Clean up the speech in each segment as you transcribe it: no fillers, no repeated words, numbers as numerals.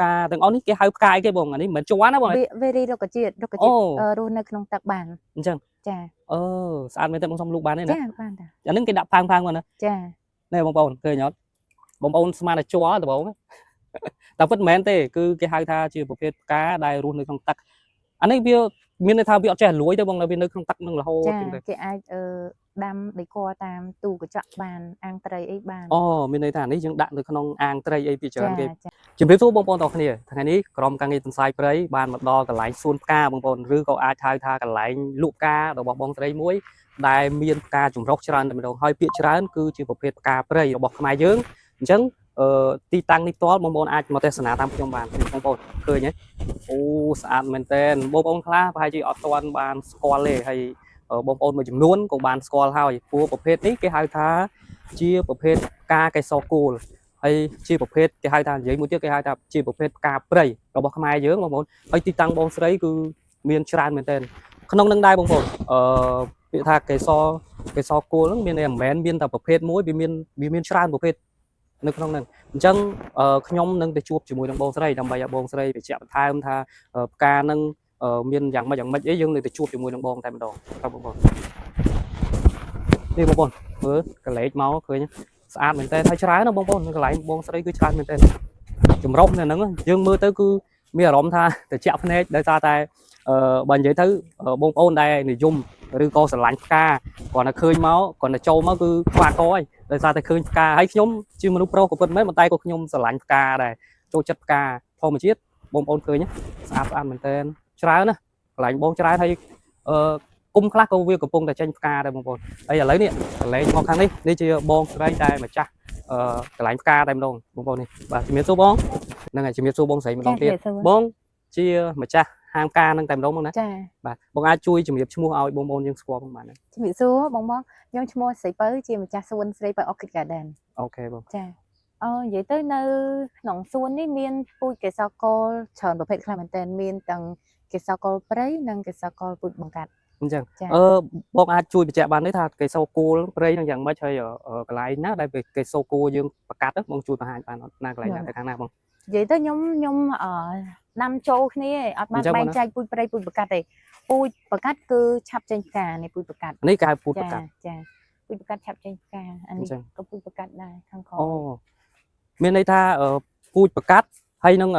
ca từng ón cái hai ca cái bông này mình chua nó bông very đâu có chuyện rồi nơi không tạc bàn chẳng cha sao mấy tên bông xong lục bán này nè bàn chẳng những cái đạp phang phang mà nè cha này bông cười nhót bông smart là chua từ bông ta vẫn mến thế cứ cái hai tha chưa một cái cá đai luôn nơi không tắc anh ấy bia miền này thao bịa trẻ lúa cho bông là bên nơi không tắc nâng là hô cái ai đam để co tam tù cái chọn bàn ăn tray ấy bàn miền này thà này chẳng đạn được không ăn tray ấy bị chán cái chìm đến số bông bông tàu này thằng này còn càng ngày tuần sai đấy bàn mặt đo cả lại xuân ca bông bông rư có ai thay tha cả lại lụa ca rồi bọc bông tray muối đai miền ca trùng rốc chán mình đâu hơi bị chán cứ chỉ một phết ca tray bọc mai dướng chẳng ti tăng đi toán bông bông ai mà tên sẵn tam trong bàn bông bông cười nhé sẵn mình tên bông bông khá hay chỉ ở toàn bàn score lệ hay bông bông mà chấm nuốn của bàn score hay của một phết ní cái hai tha chia một phết ca cái so cool hay chia một phết cái hai tha giấy một chiếc cái hai tha chia một phết ca prey rồi bọc mai dướng bông bông hay ti tăng bông sấy cứ miền tràn mình tên không nâng đai bông bông bị tha cái so cool lắm miền em mến miền tập một phết muối miền tràn một phếtนึกkhông nè chẳng nhom nâng để chuột chỉ mùi đồng bông sấy đồng bài bông sấy bị chạm thay ông tha ca nâng miền dạng mấy ấy dương để chuột chỉ mùi đồng bông tại mình đồ không bông đi bông cái lệ máu cười nhá ăn mình tên thay trái nó bông cái lại bông sấy cứ trái mình tên chùm rong này nắng dương mưa tới cứ mía rộng tha để chạm hết để ta tay bằng vậy thứ bông ôn đây thì dùng rồi cô sẽ lạnh ca còn là khơi máu còn là trâu máu cứ qua coi để ra tay khơi ca hay nhóm chứ mà lúc pro của bên mấy bàn tay của nhóm sẽ lạnh ca này trâu chất ca thôi mà chết bông ôn khơi nhé ăn mình tên trái nữa lạnh bông trái hay cung khác công việc của bông là tranh ca đây bông ôn đây là lấy nè lấy khó khăn đi chia bông đây đây mà chắc cái lạnh ca đây đâu bông ôn này và chỉ miếng số bông nên là chỉ miếng số bông sấy mình đầu tiên bông chia mà chắc hàng ca nâng tầm đâu mà nè bà bông ai chui chụp mua ao bông bông nhưng squat bông bạn này chụp số bông nhưng mua sấy tới chia mà cha xuân sấy by Orchid Garden ok bông vậy tới nơi nòng xuân ấy miên pui cái sao cô chọn một hệ clementine miên tầng cái sao cô prey nâng cái sao cô pui bằng cát chẳng bông ai chui bị chạm bàn đấy thật cái sao cô prey nó chẳng mấy chơi ở cái lại nát đây về cái sao cô dương bạc cát đó bông chui vào hai bàn nó lại là cái kháng nào bông vậy tới nhóm ở năm châu này ở ban trai pui prey pui bạc cát này pui bạc cát cứ chắp trên cả này pui bạc cát này cái pui bạc cát pui bạc cát chắp trên cả anh có pui bạc cát này thằng khó miền đây tha pui bạc cát hay nâng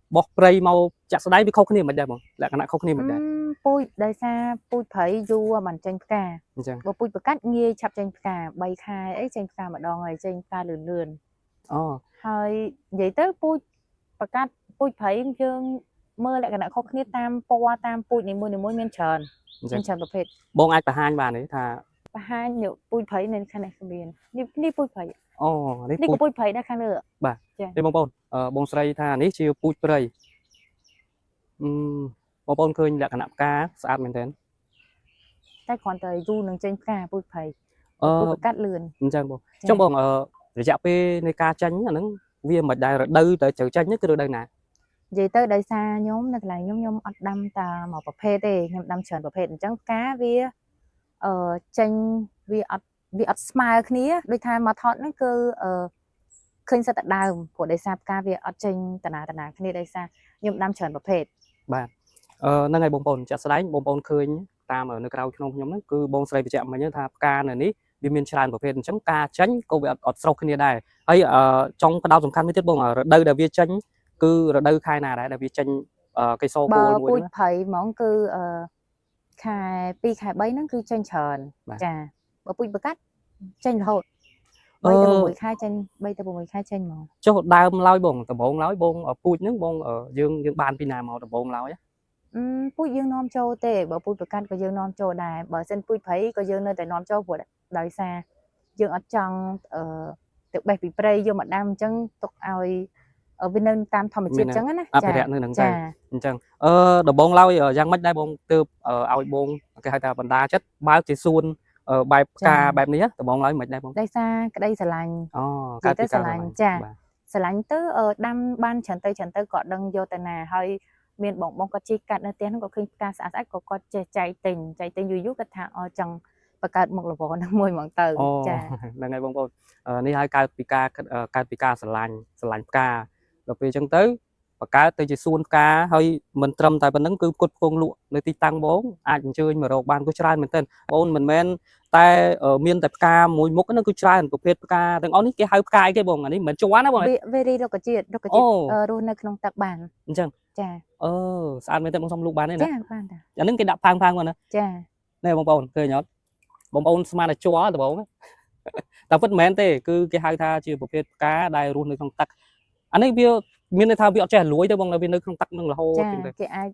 bọc prey mau chặt đáy với không cái niệm mình đây bông lại cái nào không cái niệm mình đây pui đây xa pui thấy du bàn trên cả và pui bạc cát nghe chắp trên cả bay khai ấy trên cả mà đo ngày trên cả lườn hơi vậy tới pui bạc cát pui thấy dương mơ lại cái nào không biết tam po tam pui này môi miên tròn một phết bông ai cả hai bàn đấy thà hai nhiều pui thấy nên khăn này không biển đi pui thấy đi có pui thấy đã khăn nữa bà đi bông sấy thà ní chiều pui prey bông khơi là cái nạm cá sạch mình tên cái còn tới du nâng trên cá pui thấy pui cắt lườn trong bông để dạo pe nơi cá chanh nó viên mà đại đư tới chợ chanh nhất cái đây nè vậy tới đây xa nhóm là nhóm đâm ta màu bạc phê đây nhóm đâm tròn bạc phê trắng cá vía chanh vì smile kia đôi thay mà thọn nó cứ khơi sa tận đào của đây xa cá vía chanh tận nào kia đây xa nhóm đâm tròn bạc phê bà nơi ngày bông chặt sấy bông khơi tam ở nơi cao trong nhóm nó cứ bông sấy bị chạm mà nhớ thà cá này ní vì miền tràn bạc phê trắng cá chanh câu bị ở sâu kia đây ấy trong cái đào sủng khăn mới tiết bông ở đây là vi chanh cứ rồi đây khai nào đấy là vì tranh cây sô cô pui thấy món cứ khai pi khai bấy nó cứ tranh tròn trà và pui bạc cát tranh thôi bây giờ buổi khai tranh mà cho đam lái bông tập bông lái bông ở pui nước bông ở dương ban pina màu tập bông lái pui dương non châu tê bởi pui bạc cát có dương non châu đài bởi sân pui thấy có dương nơi tại non châu của đời xa dương ở trong tự bạch bị prey dương mặt đam chân tục ai ở bên nơi tam thầm chết trắng á chẳng đồ bông lau ở giang mắt đây bông từ ao bông cái hai ta bần đa chất bao chỉ xuân bài ca bài này đồ bông lau mệt đây bông đây xa cái đây xà lành cái xà lành xà lành tới đam ban trần tây cọ đằng vô tây nà hơi miền bông có chi cạn tiền nó có khi ca xã sách có chạy tình du dút cái thằng ở trong và cả một lỗ vỏ nó môi mỏng từ là ngày bông này hai ca pika xà lành ca ដល់ពេលអញ្ចឹងទៅបង្កើតទៅជាសួនផ្កាហើយមិនត្រឹមតែប៉ុណ្្នឹងគឺគុតគង់លក់នៅទីតាំងបងអាចអញ្ជើញមករកបានក៏ច្រើនមែនទែនបងមិនមែនតែមានតែផ្កាមួយមុខហ្នឹងគឺច្រើនប្រភេទផ្កាទាំងអស់នេះគេហៅផ្កាអីគេបងអានេះមិនមែនជន់ណាបងវារីរុក្ខជាតិរស់នៅក្នុងទឹកបានអញ្ចឹងចាស្អាតមែនទែនបងសុំលូកបានទេណាចាបានតាអាហ្នឹងគេដាក់ផើងមកណាចានេះបងប្អូនឃើញអត់បងប្អូនស្មានតែជ័រដបងតែពិតមិនមែនទេគឺគេហៅថាជាប្រភេទផ្កាដែលរស់នៅក្នុងទឹកអានេះវាមានន័យថាវាអត់ចេះលួយទេបងនៅវានៅក្នុងទឹកនឹងរហូតចឹងទៅគេអាច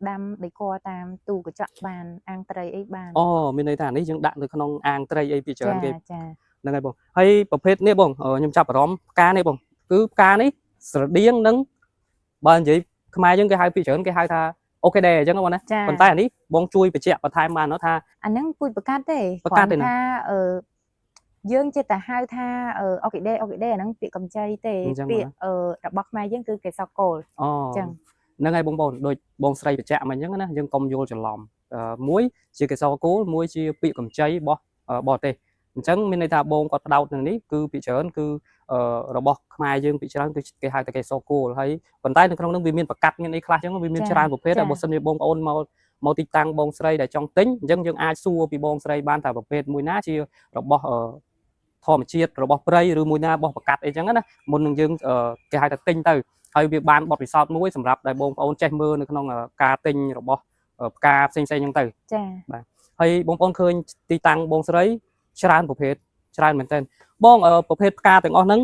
ដាំដីគតាមទូកញ្ចក់បានអាងត្រីអីបានមានន័យថានេះយើងដាក់នៅក្នុងអាងត្រីអីពីច្រើនគេចាហ្នឹងហើយបងហើយប្រភេទនេះបងខ្ញុំចាប់អារម្មណ៍ផ្កានេះបងគឺផ្កានេះស្រដៀងនឹងបើនិយាយខ្មែរយើងគេហៅពីច្រើនគេហៅថាអូខេដែរអញ្ចឹងបងណាប៉ុន្តែអានេះបងជួយបញ្ជាក់បន្ថែមបានថាអាហ្នឹងពូជប្រកាសទេគាត់ថាយើងចេះតែហៅថាអូខេដែរអាហ្នឹងពាក្យកម្ចីទេពាក្យរបស់ខ្មែរយើងគឺកេសរកូលអញ្ចឹងហ្នឹងហើយបងប្អូនដូចបងស្រីបញ្ជាក់មកអញ្ចឹងណាយើងកុំយល់ច្រឡំមួយជាកេសរកូលមួយជាពាក្យកម្ចីរបស់បរទេសអញ្ចឹងមានន័យថាបងគាត់ផ្ដោតនឹងនេះគឺពីច្រើនគឺរបស់ខ្មែរយើងពីច្រើនគឺគេហៅតែកេសរកូលហើយប៉ុន្តែនៅក្នុងនោះវាមានប្រកាសមានអីខ្លះអញ្ចឹងវាមានច្រើនប្រភេទហើយបើសិនជាបងប្អូនមកទីតាំងបងស្រីដែលចង់ទិញអញ្ចឹងយើងអាចសួរពីបងស្រីបានថាប្រភេទមួយណាជារបស់ធម្មជាតិរបស់ព្រៃឬមួយណារបស់ប្រកាសអីចឹងណាមុននឹងយើងគេហៅថាទិញទៅហើយវាបានបទពិសោធន៍មួយសម្រាប់ដែលបងប្អូនចេះមើលនៅក្នុងការទិញរបស់ផ្កាផ្សេងៗចឹងទៅចាបាទហើយបងប្អូនឃើញទីតាំងបងស្រីច្រើនប្រភេទច្រើនមែនទែនបងប្រភេទផ្កាទាំងអស់ហ្នឹង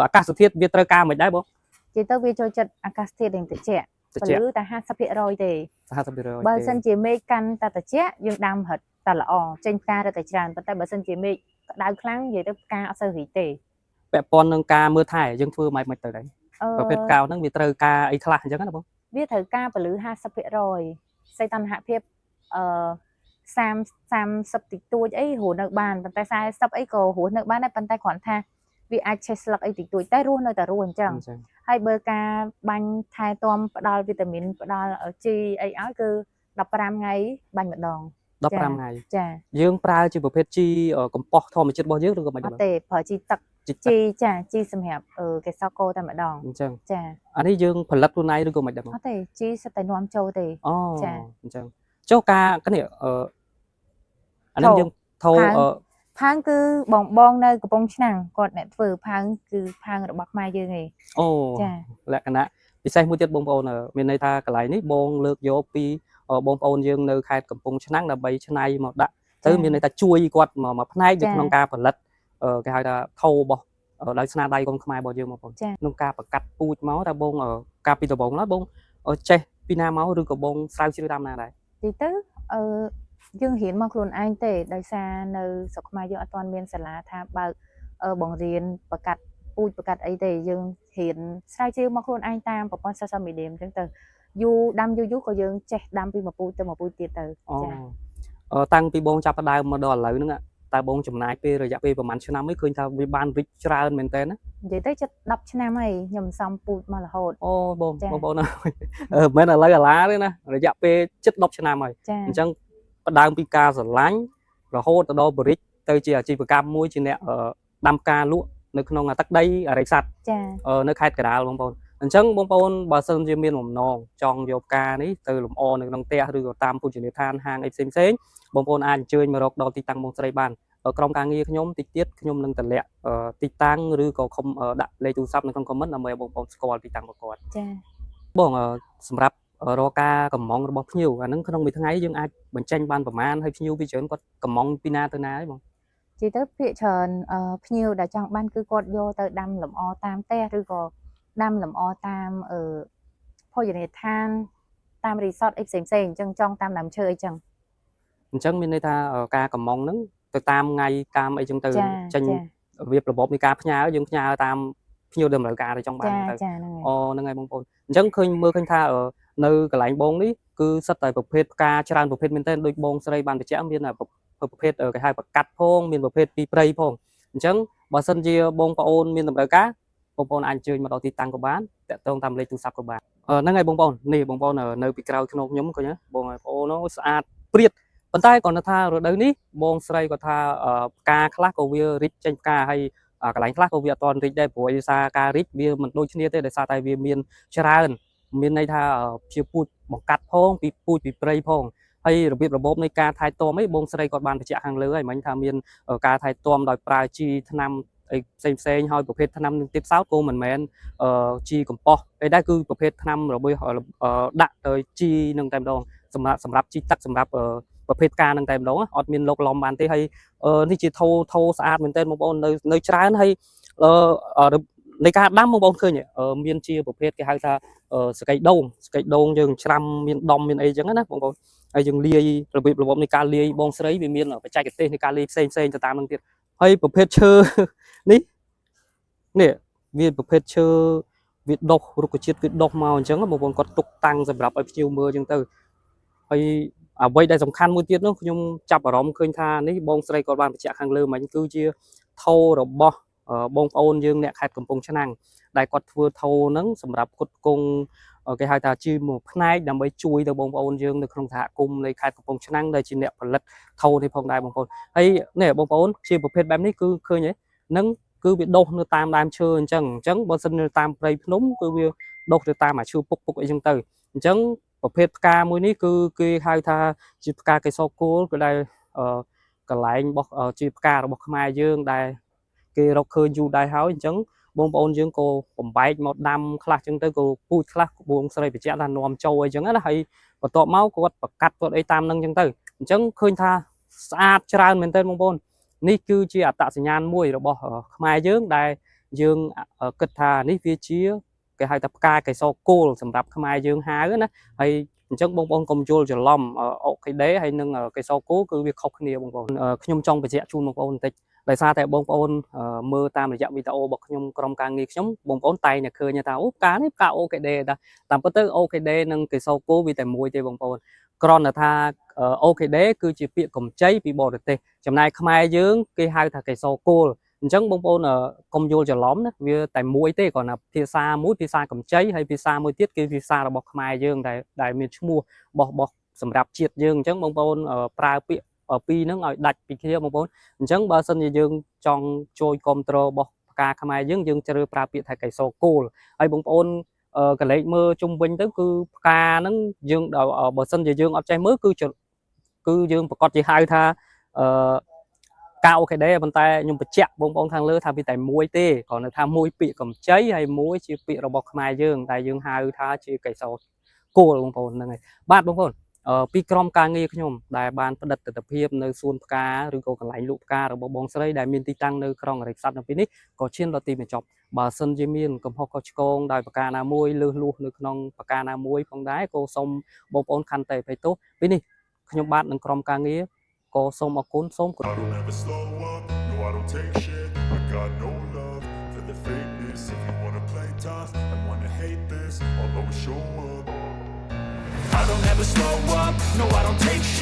អាកាសធាតុវាត្រូវការមិនដែរបងនិយាយទៅវាចូលចិត្តអាកាសធាតុដែលត្រជាក់ពលឺតែ50%ទេ50%បើសិនជាមេឃកាន់តែត្រជាក់យើងដាំរឹតតែល្អចេញផ្ការឹតតែច្រើនប៉ុន្តែបើសិនជាមេឃក្តៅខ្លាំងនិយាយទៅផ្កាអត់សូវរីកទេពាក់ព័ន្ធនឹងការមើលថែយើងធ្វើមិនទៅដែរប្រភេទផ្កាហ្នឹងវាត្រូវការអីខ្លះអញ្ចឹងណាបងវាត្រូវការពលឺ50%សីតុណ្ហភាព30តិចតួចអីរស់នៅបានប៉ុន្តែ40អីក៏រស់នៅបានដែរប៉ុន្តែគ្រាន់ថាវាអាចឆេះស្លឹកអីតិចតួចតែរស់នៅតែរស់អញ្ចឹងហើយបើការបាញ់ថែទាំផ្ដល់វីតាមីនផ្ដល់ជីអីឲ្យគឺ15ថ្ងៃបាញ់ម្ដង15ថ្ងៃចាយើងប្រើជាប្រភេទជីកំប៉ុស្តធម្មជាតិរបស់យើងឬក៏មិនអត់ទេប្រើជីទឹកជីសម្រាប់កេសរកូលតែម្ដងអញ្ចឹងចាអានេះយើងផលិតខ្លួនឯងឬក៏មិនដែរបងអត់ទេជីសិតតែនាំចូលទេចាអញ្ចឹងចុះការនេះអានេះយើងថោផើងគឺបងនៅកំពង់ឆ្នាំងគាត់អ្នកធ្វើផើងគឺផើងរបស់ខ្មែរយើងឯងចាលក្ខណៈពិសេសមួយទៀតបងប្អូនមានន័យថាកន្លែងនេះបងលើកយកពីបងប្អូនយើងនៅខេត្តកំពង់ឆ្នាំងដើម្បីច្នៃមកដាក់ទៅមានន័យថាជួយគាត់មកផ្នែកនៅក្នុងការផលិតគេហៅថាថោរបស់ដោយស្នាដៃកូនខ្មែររបស់យើងបងប្អូនក្នុងការបង្កាត់ពូជមកតែបងការពីដំបូងណាបងចេះពីណាមកឬក៏បងស្រាវជ្រាវតាមណាដែរទីទៅយើងរៀនមកខ្លួនឯងទេដោយសារនៅស្រុកខ្មែរយើងអត់ទាន់មានសាលាថាបើកបង្រៀនបង្កាត់ពូជបង្កាត់អីទេយើងរៀនស្រាវជ្រាវមកខ្លួនឯងតាមប្រព័ន្ធ social media អញ្ចឹងទៅយូរដាំយូរក៏យើងចេះដាំពីមួយពូជទៅមួយពូជទៀតទៅចាតាំងពីបងចាប់ផ្ដើមមកដល់ឥឡូវហ្នឹងតើបងចំណាយពេលរយៈពេលប្រហែលឆ្នាំហ្នឹងឃើញថាវាបានរីកច្រើនមែនតើណានិយាយទៅជិត10ឆ្នាំហើយខ្ញុំសំពូជមករហូតបងប្អូនមិនឥឡូវអាឡាទេណារយៈពេលជិត10ឆ្នាំហើយអញ្ចឹងផ្ដើមពីការស្រឡាញ់រហូតទៅដល់បរិយាទៅជាអាជីវកម្មមួយជាអ្នកដាំផ្កាលក់នៅក្នុងទឹកដីអរិយស័ព្ទនៅខេត្តកណ្ដាលបងប្អូនអញ្ចឹងបងប្អូនបើសិនជាមានបំណងចង់យកផ្កានេះទៅលម្អនៅក្នុងផ្ទះឬក៏តាមភោជនីយដ្ឋានហាងអីផ្សេងបងប្អូនអាចអញ្ជើញមករកដល់ទីតាំងបងស្រីបានក្រុមការងារខ្ញុំតិចទៀតខ្ញុំនឹងតម្លាក់ទីតាំងឬក៏ខំដាក់លេខទូរស័ព្ទនៅក្នុង comment ដើម្បីឲ្យបងប្អូនស្គាល់ទីតាំងរបស់គាត់ចាបងសម្រាប់រកការកម្មង់របស់ភ្ញៀវអាហ្នឹងក្នុងមួយថ្ងៃយើងអាចបញ្ចេញបានប្រមាណហើយភ្ញៀវពីច្រើនគាត់កម្មង់ពីណាទៅណាហើយបងនិយាយទៅភាគច្រើនភ្ញៀវដែលចង់បានគឺគាត់យកទៅដាំលម្អតាមផ្ទះឬក៏ដាំលម្អតាមភោជនីយដ្ឋានតាមរីសតអីផ្សេងអញ្ចឹងចង់តាមដើមឈើអីចឹងអញ្ចឹងមានន័យថាការកម្មង់ហ្នឹងទៅតាមថ្ងៃតាមអីចឹងទៅចេញរបៀបរបបនៃការផ្ញើយើងផ្ញើតាមភ្ញៀវតម្រូវការទៅចង់បានទៅហ្នឹងហើយបងប្អូនអញ្ចឹងឃើញមើលឃើញថានៅកន្លែងបងនេះគឺសិតតែប្រភេទផ្កាច្រើនប្រភេទមែនទែនដូចបងស្រីបានបញ្ជាក់មានប្រភេទគេហៅប្រកាត់ផងមានប្រភេទពីព្រៃផងអញ្ចឹងបើសិនជាបងប្អូនមានតម្រូវការបងប្អូនអាចអញ្ជើញមកដល់ទីតាំងក៏បានតាក់ទងតាមលេខទូរស័ព្ទក៏បានហ្នឹងហើយបងប្អូននេះបងប្អូននៅពីក្រោយខ្នងខ្ញុំក៏បងប្អូននោះស្អាតព្រាតប៉ុន្តែគាត់ថារដូវនេះបងស្រីគាត់ថាផ្កាខ្លះក៏វារីកចេញផ្កាហើយ កន្លែងខ្លះក៏វាអត់តរីកដែរព្រោះដោយសារការរីកវាមិនដូចគ្នាទេដោយសារតែវាមានច្រើនមានន័យថាជាពូជបង្កាត់ផងពីពូជពីព្រៃផងហើយរបៀបរបបនៃការថែទាំអីបងស្រីគាត់បានបញ្ជាក់ខាងលើហើយមិញថាមានការថែទាំដោយប្រើជីថ្នាំអីផ្សេងហើយប្រភេទថ្នាំនឹងទៀតសោតក៏មិនមែនជីកំប៉ុស្តអីដែរគឺប្រភេទថ្នាំរបស់ដាក់ទៅជីនឹងតែម្ដងសម្រាប់ជីទឹកសម្រាប់ប្រភេទការនឹងតែម្ដងអត់មានលោកឡំបានទេហើយនេះជាថោស្អាតមែនទែនបងប្អូននៅច្រើនហើយនៃការដាំបងប្អូនឃើញមានជាប្រភេទគេហៅថាសកៃដូងយើងច្រាំមានដុំមានអីចឹងណាបងប្អូនហើយយើងលាយរបៀបរបបនៃការលាយបងស្រីវាមានបច្ចេកទេសនៃការលាយផ្សេងទៅតាមនឹងទៀតហើយប្រភេទឈើនេះវាប្រភេទឈើវាដុះរុក្ខជាតិវាដុះមកអញ្ចឹងបងប្អូនគាត់ទុកតាំងសម្រាប់ឲ្យភ្ញៀវមើលអញ្ចឹងទៅហើយអ្វីដែលសំខាន់មួយទៀតនោះខ្ញុំចាប់អារម្មណ៍ឃើញថានេះបងស្រីគាត់បានបញ្ជាក់ខាងលើមិញគឺជាថោរបស់បងប្អូនយើងអ្នកខេត្តកំពង់ឆ្នាំងដែលគាត់ធ្វើថោហ្នឹងសម្រាប់គុតគង់គេហៅថាជាមួយផ្នែកដើម្បីជួយទៅបងប្អូនយើងនៅក្នុងសហគមន៍នៃខេត្តកំពង់ឆ្នាំងដែលជាអ្នកផលិតថោនេះផងដែរបងប្អូនហើយនេះបងប្អូនជាប្រភេទបែបនេះគឺឃើញហ៎នឹងគឺវាដុះនៅតាមដើមឈើអញ្ចឹងបើសិននៅតាមព្រៃភ្នំគឺវាដុះទៅតាមអាឈើពុកអីចឹងទៅអញ្ចឹងប្រភេទផ្កាមួយនេះគឺគេហៅថាជាផ្កាកេសរគោលគឺដែលកន្លែងរបស់ជាផ្ការបស់ខ្មែរយើងដែលគេរកឃើញយូរដែរហើយអញ្ចឹងបងប្អូនយើងក៏បំបែកមកដាំខ្លះចឹងទៅក៏ពូជខ្លះបងស្រីបញ្ជាក់ថានាំចូលអីចឹងណាហើយបន្ទាប់មកគាត់ប្រកាត់គាត់អីតាមនឹងចឹងទៅអញ្ចឹងឃើញថាស្អាតច្រើនមែនទែនបងប្អូននេះគឺជាអត្តសញ្ញាណមួយរបស់ខ្មែរយើងដែលយើងគិតថានេះវាជាគេហៅថាផ្កាកេសរគោលសម្រាប់ខ្មែរយើងហៅណាហើយអញ្ចឹងបងប្អូនកុំយល់ច្រឡំអូខេដេហើយនឹងកេសរគោលគឺវាខុសគ្នាបងប្អូនខ្ញុំចង់បញ្ជាក់ជូនបងប្អូនបន្តិចដោយសារតែបងប្អូនមើលតាមរយៈវីដេអូរបស់ខ្ញុំក្រុមការងារខ្ញុំបងប្អូនតែងតែឃើញថាអូផ្កានេះផ្កាអូខេដេតាមពិតទៅអូខេដេនិងកេសរគោលវាតែមួយទេបងប្អូនគ្រាន់តែថាអូខេដេគឺជាពាក្យកម្ចីពីបរទេសចំណែកខ្មែរយើងគេហៅថាកេសរគោលអញ្ចឹងបងប្អូនកុំយល់ច្រឡំណាវាតែមួយទេគ្រាន់តែភាសាមួយភាសាកម្ចីហើយភាសាមួយទៀតគឺភាសារបស់ខ្មែរយើងដែលមានឈ្មោះរបស់សម្រាប់ជាតិយើងអញ្ចឹងបងប្អូនប្រើពាក្យពីរហ្នឹងឲ្យដាច់ពីគ្នាបងប្អូនអញ្ចឹងបើសិនជាយើងចង់ជួយគ្រប់គ្រងរបស់ផ្កាខ្មែរយើងជ្រើសប្រើពាក្យថាកេសរគោលហើយបងប្អូនកលេចមើលជុំវិញទៅគឺផ្កាហ្នឹងយើងបើសិនជាយើងអត់ចេះមើលគឺយើងប្រកាសជាហៅថាកាអូខេដេប៉ុន្តែខ្ញុំបញ្ជាក់បងប្អូនខាងលើថាវាតែមួយទេគ្រាន់តែថាមួយពាក្យកម្ចីហើយមួយជាពាក្យរបស់ខ្មែរយើងដែលយើងហៅថាជាកេសរគោលបងប្អូនហ្នឹងហើយបាទបងប្អូនពីក្រុមការងារខ្ញុំដែលបានផ្តិតទិដ្ឋភាពនៅសួនផ្កាឬក៏កន្លែងលក់ផ្ការបស់បងស្រីដែលមានទីតាំងនៅក្រុងរិទ្ធិស័ព្ទនៅពេលនេះក៏ឈានដល់ទីបញ្ចប់បើសិនជាមានកំហុសខុសឆ្គងដោយប្រការណាមួយលើសលួសនៅក្នុងប្រការណាមួយផងដែរក៏សូមបងប្អូនខន្តីអភ័យទោសពេលនេះខ្ញុំបាទនឹងក្រុមការងារក៏សូមអរគុណសូមគោរព